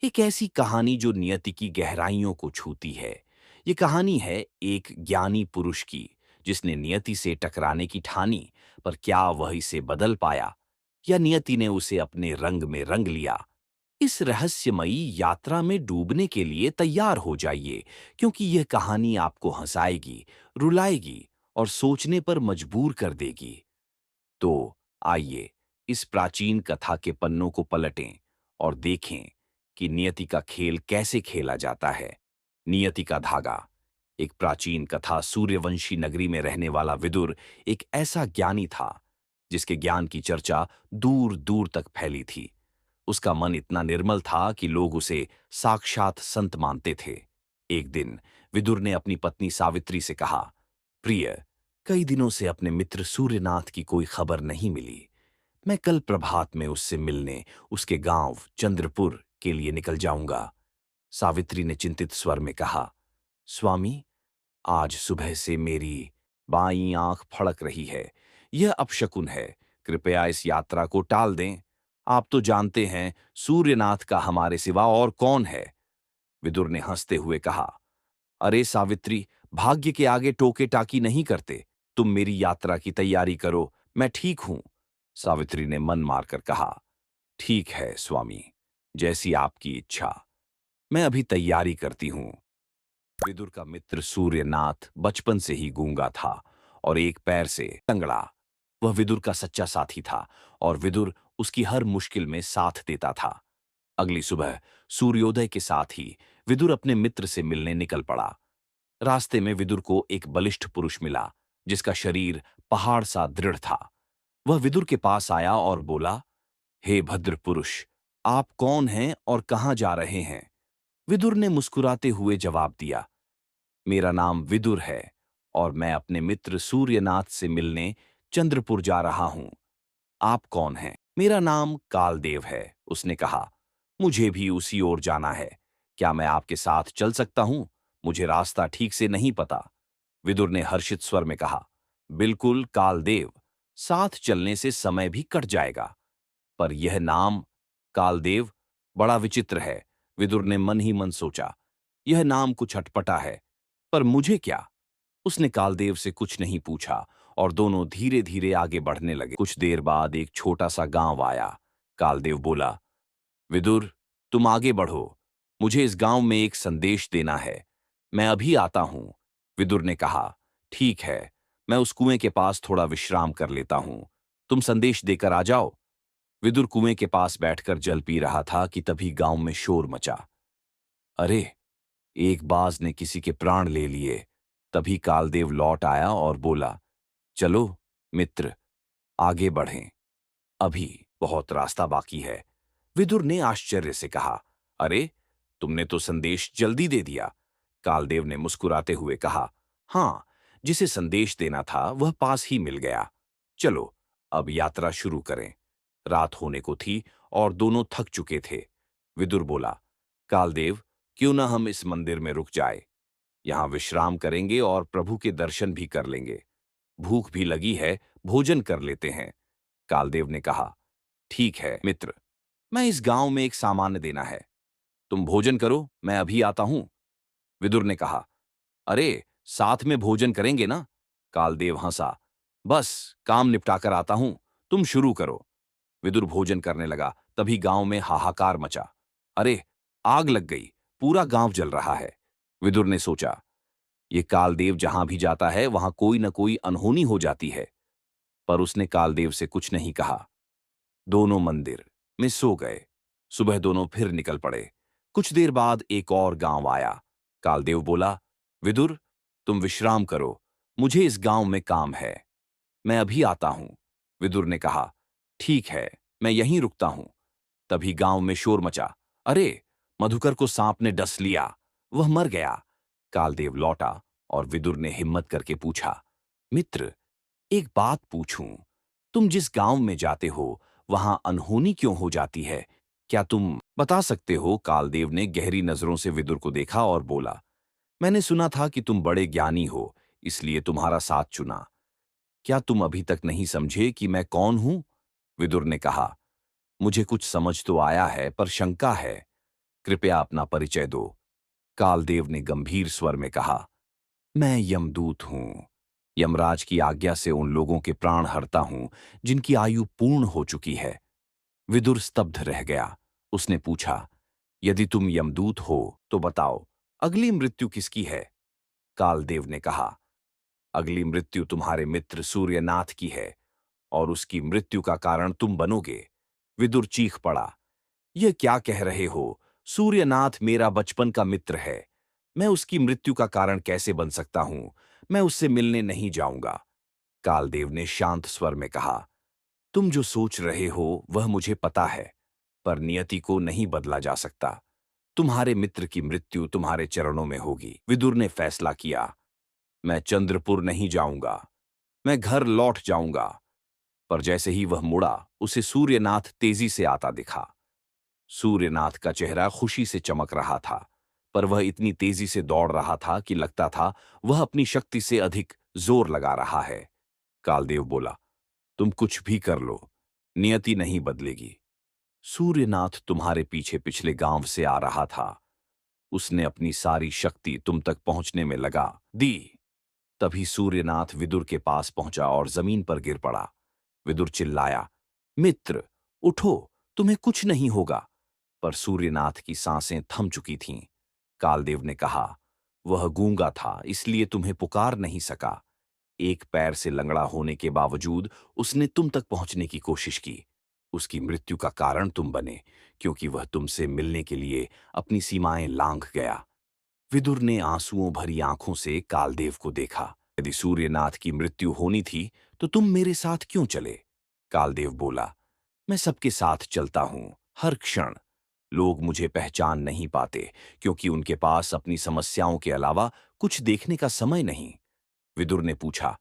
एक ऐसी कहानी जो नियति की गहराइयों को छूती है। ये कहानी है एक ज्ञानी पुरुष की, जिसने नियति से टकराने की ठानी, पर क्या वह इसे बदल पाया या नियति ने उसे अपने रंग में रंग लिया। इस रहस्यमयी यात्रा में डूबने के लिए तैयार हो जाइए, क्योंकि यह कहानी आपको हंसाएगी, रुलाएगी और सोचने पर मजबूर कर देगी। तो आइए इस प्राचीन कथा के पन्नों को पलटें और देखें कि नियति का खेल कैसे खेला जाता है। नियति का धागा। एक प्राचीन कथा। सूर्यवंशी नगरी में रहने वाला विदुर एक ऐसा ज्ञानी था जिसके ज्ञान की चर्चा दूर दूर तक फैली थी। उसका मन इतना निर्मल था कि लोग उसे साक्षात संत मानते थे। एक दिन विदुर ने अपनी पत्नी सावित्री से कहा, प्रिय, कई दिनों से अपने मित्र सूर्यनाथ की कोई खबर नहीं मिली। मैं कल प्रभात में उससे मिलने उसके गांव चंद्रपुर के लिए निकल जाऊंगा। सावित्री ने चिंतित स्वर में कहा, स्वामी, आज सुबह से मेरी बाईं आंख फड़क रही है। यह अपशकुन है। कृपया इस यात्रा को टाल दें। आप तो जानते हैं सूर्यनाथ का हमारे सिवा और कौन है। विदुर ने हंसते हुए कहा, अरे सावित्री, भाग्य के आगे टोके टाकी नहीं करते। तुम मेरी यात्रा की तैयारी करो, मैं ठीक हूं। सावित्री ने मन मारकर कहा, ठीक है स्वामी, जैसी आपकी इच्छा। मैं अभी तैयारी करती हूं। विदुर का मित्र सूर्यनाथ बचपन से ही गूंगा था और एक पैर से टंगड़ा। वह विदुर का सच्चा साथी था और विदुर उसकी हर मुश्किल में साथ देता था। अगली सुबह सूर्योदय के साथ ही विदुर अपने मित्र से मिलने निकल पड़ा। रास्ते में विदुर को एक बलिष्ठ पुरुष मिला, जिसका शरीर पहाड़ सा दृढ़ था। वह विदुर के पास आया और बोला, हे भद्र पुरुष, आप कौन हैं और कहां जा रहे हैं? विदुर ने मुस्कुराते हुए जवाब दिया, मेरा नाम विदुर है और मैं अपने मित्र सूर्यनाथ से मिलने चंद्रपुर जा रहा हूं। आप कौन हैं? मेरा नाम कालदेव है, उसने कहा। मुझे भी उसी ओर जाना है। क्या मैं आपके साथ चल सकता हूं? मुझे रास्ता ठीक से नहीं पता। विदुर ने हर्षित स्वर में कहा, बिल्कुल कालदेव, साथ चलने से समय भी कट जाएगा। पर यह नाम कालदेव बड़ा विचित्र है। विदुर ने मन ही मन सोचा, यह नाम कुछ अटपटा है, पर मुझे क्या। उसने कालदेव से कुछ नहीं पूछा और दोनों धीरे धीरे आगे बढ़ने लगे। कुछ देर बाद एक छोटा सा गांव आया। कालदेव बोला, विदुर, तुम आगे बढ़ो। मुझे इस गांव में एक संदेश देना है। मैं अभी आता हूं। विदुर ने कहा, ठीक है, मैं उस कुएं के पास थोड़ा विश्राम कर लेता हूं। तुम संदेश देकर आ जाओ। विदुर कुएं के पास बैठकर जल पी रहा था कि तभी गांव में शोर मचा। अरे, एक बाज ने किसी के प्राण ले लिए। तभी कालदेव लौट आया और बोला, चलो मित्र, आगे बढ़ें। अभी बहुत रास्ता बाकी है। विदुर ने आश्चर्य से कहा, अरे, तुमने तो संदेश जल्दी दे दिया। कालदेव ने मुस्कुराते हुए कहा, हाँ, जिसे संदेश देना था वह पास ही मिल गया। चलो अब यात्रा शुरू करें। रात होने को थी और दोनों थक चुके थे। विदुर बोला, कालदेव, क्यों ना हम इस मंदिर में रुक जाए। यहां विश्राम करेंगे और प्रभु के दर्शन भी कर लेंगे। भूख भी लगी है, भोजन कर लेते हैं। कालदेव ने कहा, ठीक है मित्र, मैं इस गांव में एक सामान्य देना है। तुम भोजन करो, मैं अभी आता हूं। विदुर ने कहा, अरे, साथ में भोजन करेंगे ना? कालदेव हंसा, बस काम निपटाकर आता हूं, तुम शुरू करो। विदुर भोजन करने लगा, तभी गांव में हाहाकार मचा। अरे, आग लग गई, पूरा गांव जल रहा है। विदुर ने सोचा, ये कालदेव जहां भी जाता है वहां कोई न कोई अनहोनी हो जाती है। पर उसने कालदेव से कुछ नहीं कहा। दोनों मंदिर में सो गए। सुबह दोनों फिर निकल पड़े। कुछ देर बाद एक और गांव आया। कालदेव बोला, विदुर, तुम विश्राम करो, मुझे इस गांव में काम है। मैं अभी आता हूं। विदुर ने कहा, ठीक है, मैं यहीं रुकता हूं। तभी गांव में शोर मचा। अरे, मधुकर को सांप ने डस लिया, वह मर गया। कालदेव लौटा और विदुर ने हिम्मत करके पूछा, मित्र, एक बात पूछूं, तुम जिस गांव में जाते हो वहां अनहोनी क्यों हो जाती है? क्या तुम बता सकते हो? कालदेव ने गहरी नजरों से विदुर को देखा और बोला, मैंने सुना था कि तुम बड़े ज्ञानी हो, इसलिए तुम्हारा साथ चुना। क्या तुम अभी तक नहीं समझे कि मैं कौन हूं? विदुर ने कहा, मुझे कुछ समझ तो आया है, पर शंका है। कृपया अपना परिचय दो। कालदेव ने गंभीर स्वर में कहा, मैं यमदूत हूं। यमराज की आज्ञा से उन लोगों के प्राण हरता हूं जिनकी आयु पूर्ण हो चुकी है। विदुर स्तब्ध रह गया। उसने पूछा, यदि तुम यमदूत हो तो बताओ, अगली मृत्यु किसकी है? कालदेव ने कहा, अगली मृत्यु तुम्हारे मित्र सूर्यनाथ की है और उसकी मृत्यु का कारण तुम बनोगे। विदुर चीख पड़ा, यह क्या कह रहे हो? सूर्यनाथ मेरा बचपन का मित्र है। मैं उसकी मृत्यु का कारण कैसे बन सकता हूं? मैं उससे मिलने नहीं जाऊंगा। कालदेव ने शांत स्वर में कहा, तुम जो सोच रहे हो वह मुझे पता है, पर नियति को नहीं बदला जा सकता। तुम्हारे मित्र की मृत्यु तुम्हारे चरणों में होगी। विदुर ने फैसला किया, मैं चंद्रपुर नहीं जाऊंगा, मैं घर लौट जाऊंगा। पर जैसे ही वह मुड़ा, उसे सूर्यनाथ तेजी से आता दिखा। सूर्यनाथ का चेहरा खुशी से चमक रहा था, पर वह इतनी तेजी से दौड़ रहा था कि लगता था वह अपनी शक्ति से अधिक जोर लगा रहा है। कालदेव बोला, तुम कुछ भी कर लो, नियति नहीं बदलेगी। सूर्यनाथ तुम्हारे पीछे पिछले गांव से आ रहा था। उसने अपनी सारी शक्ति तुम तक पहुंचने में लगा दी। तभी सूर्यनाथ विदुर के पास पहुंचा और जमीन पर गिर पड़ा। विदुर चिल्लाया, मित्र, उठो, तुम्हें कुछ नहीं होगा। पर सूर्यनाथ की सांसें थम चुकी थीं। कालदेव ने कहा, वह गूंगा था, इसलिए तुम्हें पुकार नहीं सका। एक पैर से लंगड़ा होने के बावजूद उसने तुम तक पहुंचने की कोशिश की। उसकी मृत्यु का कारण तुम बने, क्योंकि वह तुमसे मिलने के लिए अपनी सीमाएं लांघ गया। विदुर ने आंसुओं भरी आंखों से कालदेव को देखा। यदि सूर्यनाथ की मृत्यु होनी थी तो तुम मेरे साथ क्यों चले? कालदेव बोला, मैं सबके साथ चलता हूं, हर क्षण। लोग मुझे पहचान नहीं पाते, क्योंकि उनके पास अपनी समस्याओं के अलावा कुछ देखने का समय नहीं। विदुर ने पूछा,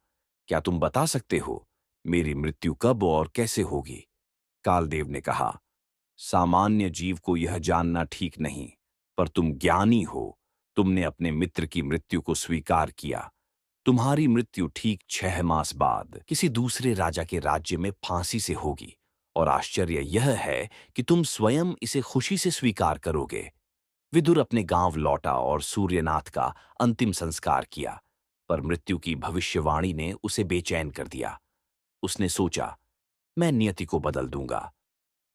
क्या तुम बता सकते हो मेरी मृत्यु कब और कैसे होगी? कालदेव ने कहा, सामान्य जीव को यह जानना ठीक नहीं, पर तुम ज्ञानी हो। तुमने अपने मित्र की मृत्यु को स्वीकार किया। तुम्हारी मृत्यु ठीक 6 मास बाद किसी दूसरे राजा के राज्य में फांसी से होगी, और आश्चर्य यह है कि तुम स्वयं इसे खुशी से स्वीकार करोगे। विदुर अपने गांव लौटा और सूर्यनाथ का अंतिम संस्कार किया, पर मृत्यु की भविष्यवाणी ने उसे बेचैन कर दिया। उसने सोचा, मैं नियति को बदल दूंगा।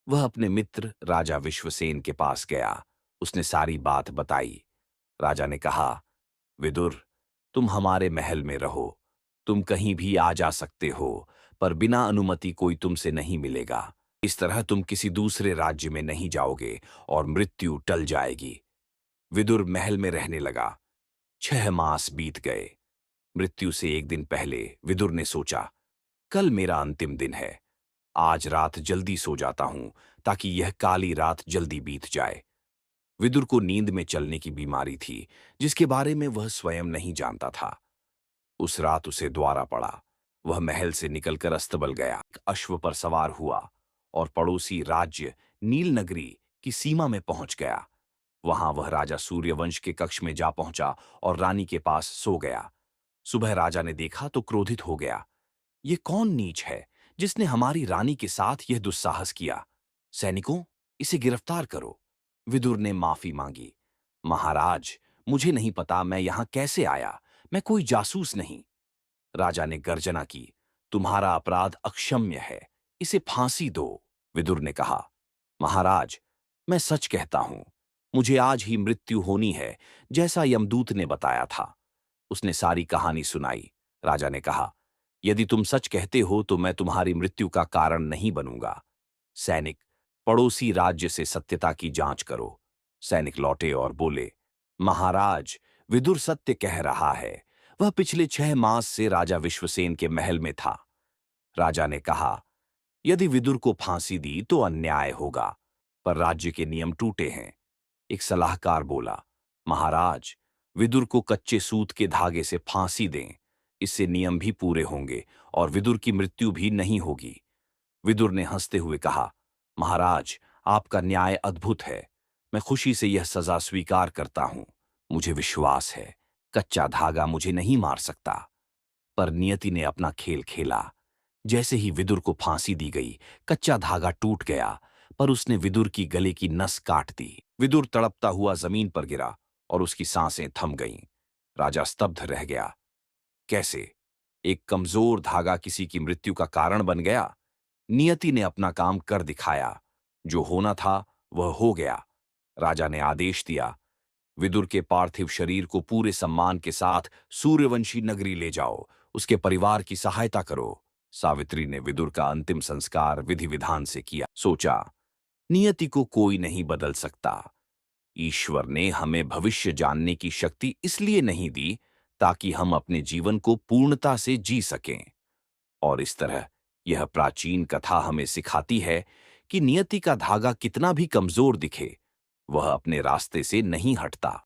वह अपने मित्र राजा विश्वसेन के पास गया। उसने सारी बात बताई। राजा ने कहा, विदुर, तुम हमारे महल में रहो। तुम कहीं भी आ जा सकते हो, पर बिना अनुमति कोई तुमसे नहीं मिलेगा। इस तरह तुम किसी दूसरे राज्य में नहीं जाओगे और मृत्यु टल जाएगी। विदुर महल में रहने लगा। 6 मास बीत गए। मृत्यु से एक दिन पहले विदुर ने सोचा, कल मेरा अंतिम दिन है। आज रात जल्दी सो जाता हूं, ताकि यह काली रात जल्दी बीत जाए। विदुर को नींद में चलने की बीमारी थी, जिसके बारे में वह स्वयं नहीं जानता था। उस रात उसे द्वारा पड़ा। वह महल से निकलकर अस्तबल गया, एक अश्व पर सवार हुआ और पड़ोसी राज्य नीलनगरी की सीमा में पहुंच गया। वहां वह राजा सूर्यवंश के कक्ष में जा पहुंचा और रानी के पास सो गया। सुबह राजा ने देखा तो क्रोधित हो गया। ये कौन नीच है जिसने हमारी रानी के साथ यह दुस्साहस किया? सैनिकों, इसे गिरफ्तार करो। विदुर ने माफी मांगी। महाराज, मुझे नहीं पता मैं यहां कैसे आया। मैं कोई जासूस नहीं। राजा ने गर्जना की, तुम्हारा अपराध अक्षम्य है। इसे फांसी दो। विदुर ने कहा, महाराज, मैं सच कहता हूं। मुझे आज ही मृत्यु होनी है, जैसा यमदूत ने बताया था। उसने सारी कहानी सुनाई। राजा ने कहा, यदि तुम सच कहते हो तो मैं तुम्हारी मृत्यु का कारण नहीं बनूंगा। सैनिक, पड़ोसी राज्य से सत्यता की जांच करो। सैनिक लौटे और बोले, महाराज, विदुर सत्य कह रहा है। वह पिछले 6 मास से राजा विश्वसेन के महल में था। राजा ने कहा, यदि विदुर को फांसी दी तो अन्याय होगा, पर राज्य के नियम टूटे हैं। एक सलाहकार बोला, महाराज, विदुर को कच्चे सूत के धागे से फांसी दें। इससे नियम भी पूरे होंगे और विदुर की मृत्यु भी नहीं होगी। विदुर ने हंसते हुए कहा, महाराज, आपका न्याय अद्भुत है। मैं खुशी से यह सजा स्वीकार करता हूं। मुझे विश्वास है, कच्चा धागा मुझे नहीं मार सकता। पर नियति ने अपना खेल खेला। जैसे ही विदुर को फांसी दी गई, कच्चा धागा टूट गया, पर उसने विदुर की गले की नस काट दी। विदुर तड़पता हुआ जमीन पर गिरा और उसकी सांसें थम गईं। राजा स्तब्ध रह गया। कैसे? एक कमजोर धागा किसी की मृत्यु का कारण बन गया? नियति ने अपना काम कर दिखाया। जो होना था वह हो गया। राजा ने आदेश दिया, विदुर के पार्थिव शरीर को पूरे सम्मान के साथ सूर्यवंशी नगरी ले जाओ, उसके परिवार की सहायता करो। सावित्री ने विदुर का अंतिम संस्कार विधि विधान से किया। सोचा, नियति को कोई नहीं बदल सकता। ईश्वर ने हमें भविष्य जानने की शक्ति इसलिए नहीं दी ताकि हम अपने जीवन को पूर्णता से जी सकें। और इस तरह यह प्राचीन कथा हमें सिखाती है कि नियति का धागा कितना भी कमजोर दिखे, वह अपने रास्ते से नहीं हटता।